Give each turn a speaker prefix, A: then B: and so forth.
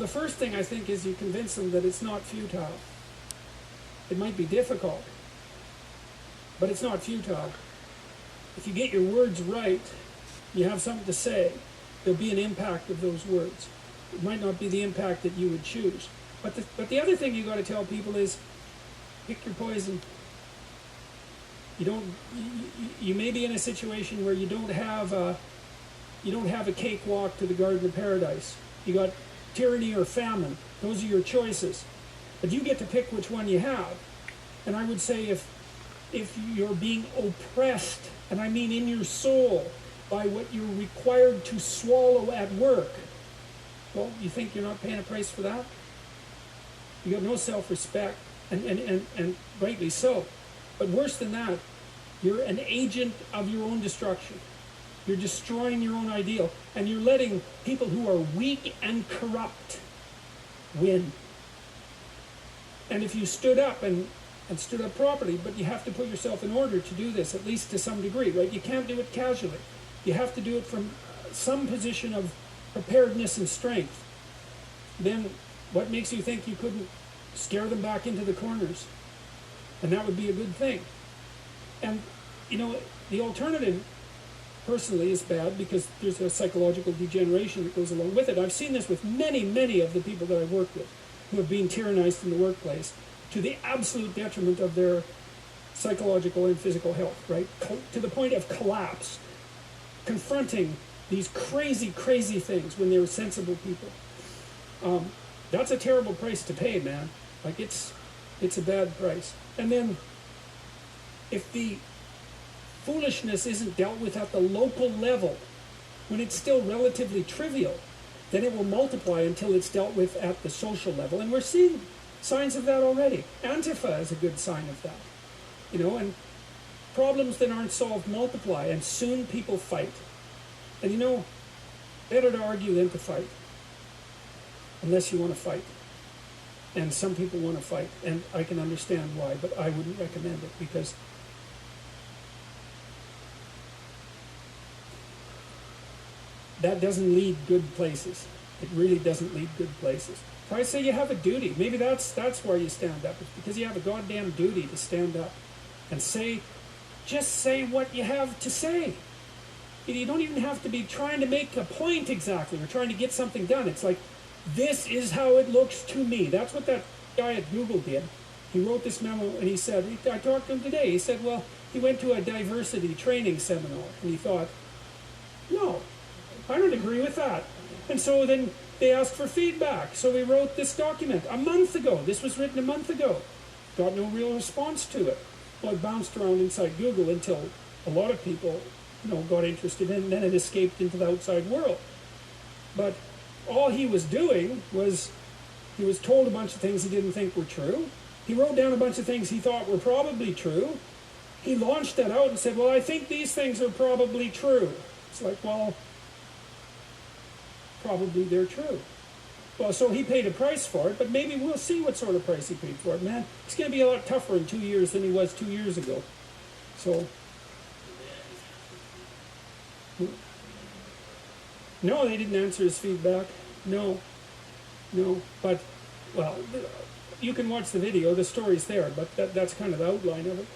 A: the first thing I think is you convince them that it's not futile. It might be difficult, but it's not futile. If you get your words right, you have something to say, there'll be an impact of those words. It might not be the impact that you would choose. But the other thing you got to tell people is, pick your poison. You may be in a situation where you don't have a cakewalk to the Garden of Paradise. You got tyranny or famine. Those are your choices. But you get to pick which one you have. And I would say if you're being oppressed, and I mean in your soul, by what you're required to swallow at work, well, you think you're not paying a price for that? You got no self-respect, and rightly so. But worse than that, you're an agent of your own destruction. You're destroying your own ideal, and you're letting people who are weak and corrupt win. And if you stood up and stood up properly, but you have to put yourself in order to do this, at least to some degree, right? You can't do it casually. You have to do it from some position of preparedness and strength. Then what makes you think you couldn't scare them back into the corners? And that would be a good thing. And, the alternative, personally, is bad because there's a psychological degeneration that goes along with it. I've seen this with many, many of the people that I've worked with who have been tyrannized in the workplace to the absolute detriment of their psychological and physical health, right? To the point of collapse, confronting these crazy, crazy things when they were sensible people. That's a terrible price to pay, man. Like, it's a bad price. And then, if the foolishness isn't dealt with at the local level, when it's still relatively trivial, then it will multiply until it's dealt with at the social level. And we're seeing signs of that already. Antifa is a good sign of that. And problems that aren't solved multiply, and soon people fight. And better to argue than to fight, unless you want to fight. And some people want to fight, and I can understand why, but I wouldn't recommend it, because that doesn't lead good places. It really doesn't lead good places. If I say you have a duty, maybe that's why you stand up. It's because you have a goddamn duty to stand up and just say what you have to say. You don't even have to be trying to make a point exactly or trying to get something done. It's like, this is how it looks to me. That's what that guy at Google did. He wrote this memo and he said, I talked to him today, he said, well, he went to a diversity training seminar and he thought, no, I don't agree with that. And so then they asked for feedback. So he wrote this document a month ago. This was written a month ago. Got no real response to it. Well, it bounced around inside Google until a lot of people got interested in it, and then it escaped into the outside world. But all he was doing was, he was told a bunch of things he didn't think were true. He wrote down a bunch of things he thought were probably true. He launched that out and said, well, I think these things are probably true. It's like, well, probably they're true. Well, so he paid a price for it, but maybe we'll see what sort of price he paid for it, man. It's going to be a lot tougher in 2 years than he was 2 years ago. So, no, they didn't answer his feedback. No. But, well, you can watch the video. The story's there, but that's kind of the outline of it.